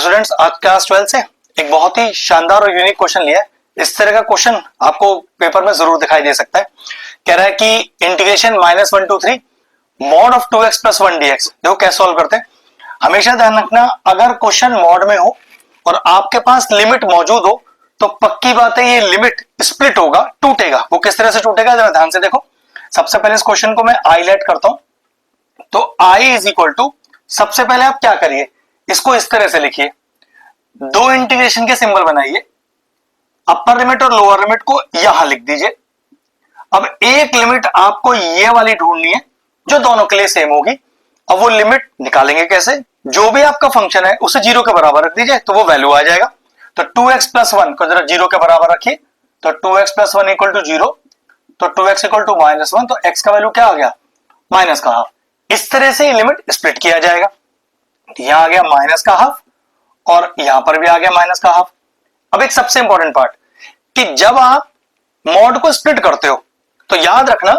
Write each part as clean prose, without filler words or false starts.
Students, आज class 12 से एक बहुत ही शानदार और यूनिक क्वेश्चन लिया है। इस तरह का क्वेश्चन आपको पेपर में जरूर दिखाई दे सकता है। कह रहा है कि integration -1 to 3 mod of 2x plus 1 dx। देखो कैसे सॉल्व करते हैं। हमेशा ध्यान रखना, अगर क्वेश्चन मॉड में हो और आपके पास लिमिट मौजूद हो तो पक्की बात है ये लिमिट स्प्लिट होगा, टूटेगा। वो किस तरह से टूटेगा जरा ध्यान से देखो। सबसे पहले इस क्वेश्चन को मैं हाईलाइट करता हूं। तो i इज इक्वल टू, सबसे पहले आप क्या करिए, इसको इस तरह से लिखिए, दो इंटीग्रेशन के सिंबल बनाइए, अपर लिमिट और लोअर लिमिट को यहां लिख दीजिए। अब एक लिमिट आपको ये वाली ढूंढनी है जो दोनों के लिए सेम होगी। अब वो लिमिट निकालेंगे कैसे, जो भी आपका फंक्शन है उसे 0 के बराबर रख दीजिए तो वो वैल्यू आ जाएगा। तो 2x प्लस 1 को जरा 0 के बराबर रखिए, तो 2x प्लस 1 इक्वल टू 0, तो 2x इक्वल टू -1, तो x का वैल्यू क्या आ गया, माइनस का हाफ। इस तरह से लिमिट स्प्लिट किया जाएगा। यहां आ गया माइनस का हाफ और यहां पर भी आ गया माइनस का हाफ। अब एक सबसे इंपॉर्टेंट पार्ट कि जब आप मॉड को स्प्लिट करते हो तो याद रखना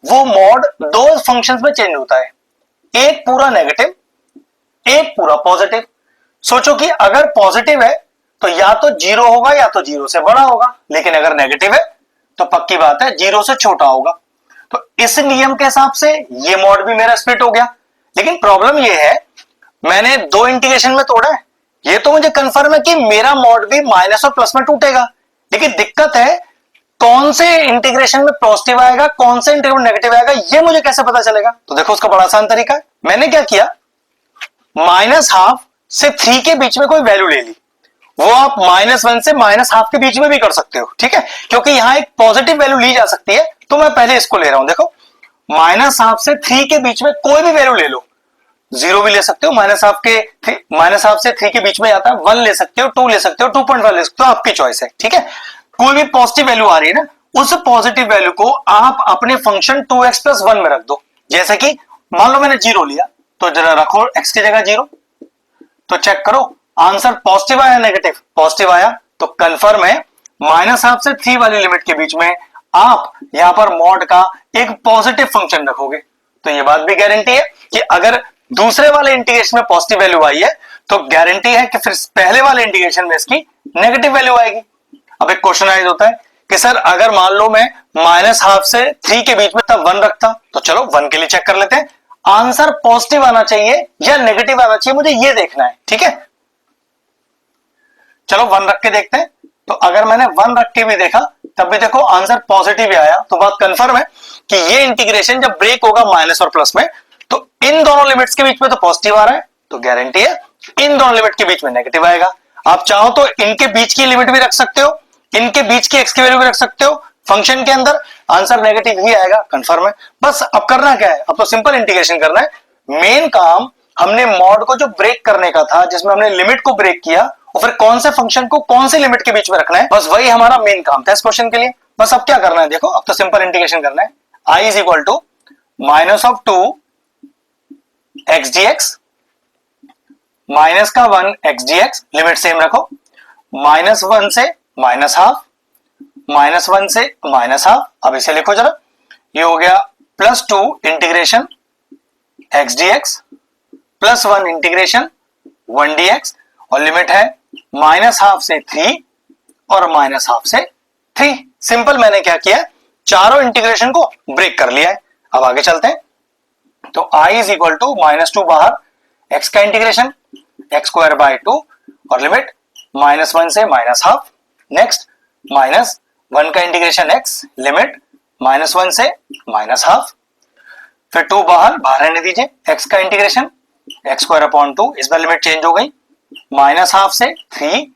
वो मॉड दो फंक्शंस में चेंज होता है, एक पूरा नेगेटिव, एक पूरा पॉजिटिव। सोचो कि अगर पॉजिटिव है तो या तो 0 होगा या तो 0 से बड़ा होगा, लेकिन अगर नेगेटिव है तो पक्की बात है 0 से छोटा होगा। तो इस नियम के हिसाब से ये मॉड भी मेरा स्प्लिट हो गया। लेकिन प्रॉब्लम ये है, मैंने दो इंटीग्रेशन में तोड़ा है, ये तो मुझे कंफर्म है कि मेरा मॉड भी माइनस और प्लस में टूटेगा। लेकिन दिक्कत है कौन से इंटीग्रेशन में पॉजिटिव आएगा, कौन से इंटीग्रेशन में नेगेटिव आएगा, ये मुझे कैसे पता चलेगा। तो देखो उसका बड़ा आसान तरीका है। मैंने क्या किया, -12 से 3 के बीच में कोई वैल्यू ले ली। वो आप -1 से -12 के बीच में भी कर सकते हो, ठीक है, क्योंकि यहां एक पॉजिटिव वैल्यू ली जा सकती है। तो मैं पहले इसको ले रहा हूं। देखो -12 से 3 के बीच में कोई भी वैल्यू ले लो, 0 भी ले सकते हो, -12 से 3 के बीच में आता है, 1 ले सकते हो, 2 ले सकते हो, 2.5 ले सकते हो, आपकी चॉइस है, ठीक है। कोई भी पॉजिटिव वैल्यू आ रही है ना, उस पॉजिटिव वैल्यू को आप अपने फंक्शन 2x प्लस 1 में रख दो। जैसे कि मान लो मैंने 0 लिया, तो जरा रखो x की जगह 0, तो चेक करो आंसर पॉजिटिव आया नेगेटिव, पॉजिटिव आया, तो कंफर्म है -12 से 3 वाली लिमिट के बीच में आप यहां पर मॉड का एक पॉजिटिव फंक्शन रखोगे। तो ये बात भी गारंटी है कि अगर दूसरे वाले इंटीग्रेशन में पॉजिटिव वैल्यू आई है तो गारंटी है कि फिर पहले वाले इंटीग्रेशन में इसकी नेगेटिव वैल्यू आएगी। अब एक क्वेश्चन आइज होता है कि सर अगर मान लो मैं -12 से 3 के बीच में तब 1 रखता, तो चलो 1 के लिए चेक कर लेते हैं। आंसर पॉजिटिव आना चाहिए या नेगेटिव आना चाहिए, मुझे ये देखना है, ठीक है। चलो 1 रख के देखते हैं। तो अगर मैंने 1 रख के भी देखा तब भी देखो आंसर पॉजिटिव ही आया, तो बात कंफर्म है कि ये इंटीग्रेशन जब ब्रेक होगा माइनस और प्लस में तो इन दोनों लिमिट्स के बीच में तो पॉजिटिव आ रहा है, तो गारंटी है इन दोनों लिमिट के बीच में नेगेटिव आएगा। आप चाहो तो इनके बीच की लिमिट भी रख सकते हो, इनके बीच की एक्स की वैल्यू भी रख सकते हो, फंक्शन के अंदर आंसर नेगेटिव ही आएगा, कंफर्म है। बस अब करना क्या है, अब तो सिंपल इंटीग्रेशन करना है। मेन काम हमने मॉड को जो ब्रेक करने का था, जिसमें हमने लिमिट को ब्रेक किया और फिर कौन से फंक्शन को कौन से लिमिट के बीच में रखना है, बस वही हमारा मेन काम था इस क्वेश्चन के लिए। बस अब क्या करना है, देखो अब तो सिंपल इंटीग्रेशन करना है। i is equal to -2 x dx minus का 1 x dx, लिमिट सेम रखो, -1 से -12, -1 से -12। अब इसे लिखो जरा, ये हो गया +2 integration x dx plus 1 integration 1 dx, और लिमिट है -12 से 3 और -12 से 3। सिंपल, मैंने क्या किया, चारों इंटीग्रेशन को ब्रेक कर लिया है। अब आगे चलते हैं। तो i इज इक्वल टू -2 बाहर, x का इंटीग्रेशन x²/2 और लिमिट -1 से -12। नेक्स्ट -1 का इंटीग्रेशन x, लिमिट -1 से -12। फिर 2 बाहर रहने दीजिए, x का इंटीग्रेशन x²/2, इस बार लिमिट चेंज हो गई, -12 से 3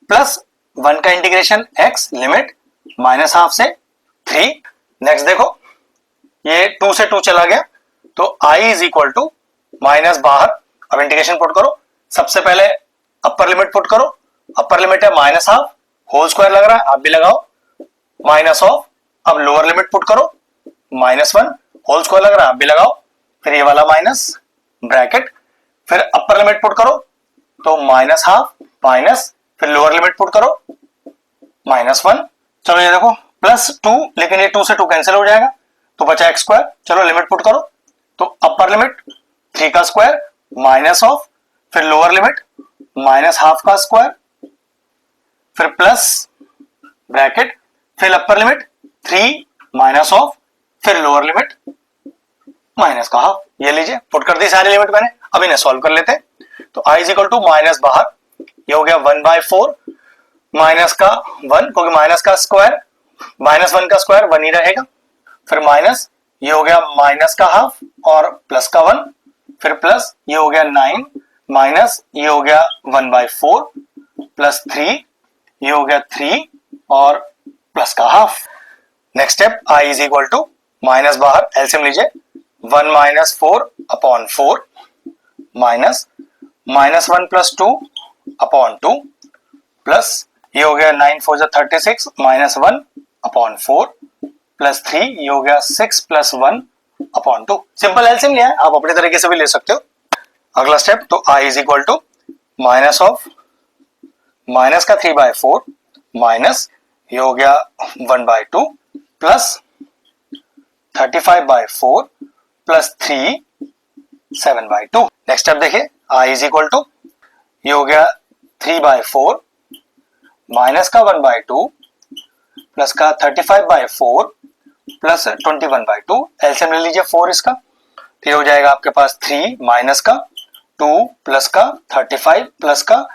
प्लस 1 का इंटीग्रेशन x, लिमिट -12 से 3। नेक्स्ट देखो ये 2 से 2 चला गया, तो i is equal to minus बाहर। अब इंटीग्रेशन पुट करो, सबसे पहले अपर लिमिट पुट करो, अपर लिमिट है -12 होल स्क्वायर लग रहा है, आप भी लगाओ, माइनस ऑफ। अब लोअर लिमिट पुट करो, -1 होल स्क्वायर लग रहा है, आप भी लगाओ, फिर ये वाला माइनस ब्रैकेट, फिर अपर लिमिट पुट करो तो -12 माइनस, फिर लोअर लिमिट पुट करो -1। चलो ये देखो +2, लेकिन ये 2 से 2 कैंसिल हो जाएगा तो बचा x²। चलो लिमिट पुट करो, तो अपर लिमिट 3 का स्क्वायर माइनस ऑफ, फिर लोअर लिमिट माइनस हाफ का स्क्वायर, फिर प्लस ब्रैकेट, फिर अपर लिमिट 3 माइनस ऑफ, फिर लोअर लिमिट माइनस का हाफ। ये लीजिए पुट कर दी सारी लिमिट मैंने। अब इन्हें सॉल्व कर लेते हैं। तो i is equal to minus बाहर, ये हो गया 1/4 माइनस का 1, क्योंकि माइनस का स्क्वायर, माइनस 1 का स्क्वायर 1 ही रहेगा, फिर माइनस, ये हो गया माइनस का हाफ और प्लस का 1, फिर प्लस, ये हो गया 9 माइनस, ये हो गया 1/4 प्लस 3, ये हो गया 3 और प्लस का half. Next step, i is equal to minus बाहर, एलसीएम लीजिए, 1 minus 4 upon 4 minus minus 1 plus 2 upon 2 plus, ये हो गया 9 4 जा 36 माइनस 1 अपॉन 4 प्लस 3, ये हो गया 6 प्लस 1 अपॉन 2। सिंपल एलसीएम लिया है, आप अपने तरीके से भी ले सकते हो। अगला स्टेप, तो i is equal to minus of minus का 3/4 माइनस, ये हो गया 1/2 प्लस 35/4 प्लस 3 7/2। नेक्स्ट स्टेप देखिए, i इज इक्वल टू, ये हो गया 3/4 माइनस का 1/2 प्लस का 35/4 प्लस 21/2। एलसीएम ले लीजिए 4 इसका, तो ये हो जाएगा आपके पास 3 माइनस का 2 प्लस का 35 प्लस का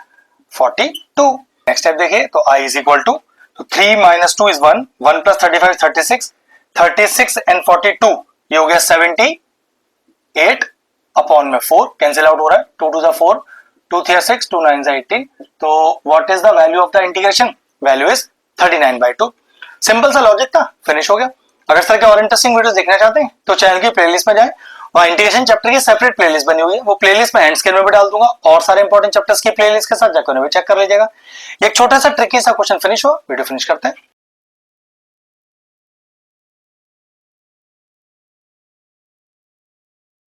42। नेक्स्ट स्टेप देखिए, तो i इज इक्वल टू, तो 3 माइनस 2 इज 1, 1 प्लस 35 36, 36 एंड 42, ये हो गया 78 अपॉन में 4 कैंसिल आउट हो रहा है, 2 2 4, 2 3 6, 2 9 18। तो what is the value of the integration? Value is 39/2। Simple सा लॉजिक था, फिनिश हो गया। अगर इस तरह के और इंटरेस्टिंग वीडियोस देखना चाहते हैं तो चैनल की प्लेलिस्ट में जाएं, और इंटीग्रेशन चैप्टर की सेपरेट प्लेलिस्ट बनी हुई है, वो प्लेलिस्ट में एंड स्क्रीन में भी डाल दूंगा, और सारे इंपॉर्टेंट चैप्टर्स की प्लेलिस्ट के साथ जाकर उन्हें भी चेक कर लीजिएगा। एक छोटा सा ट्रिकी सा क्वेश्चन फिनिश हुआ, वीडियो फिनिश करते हैं।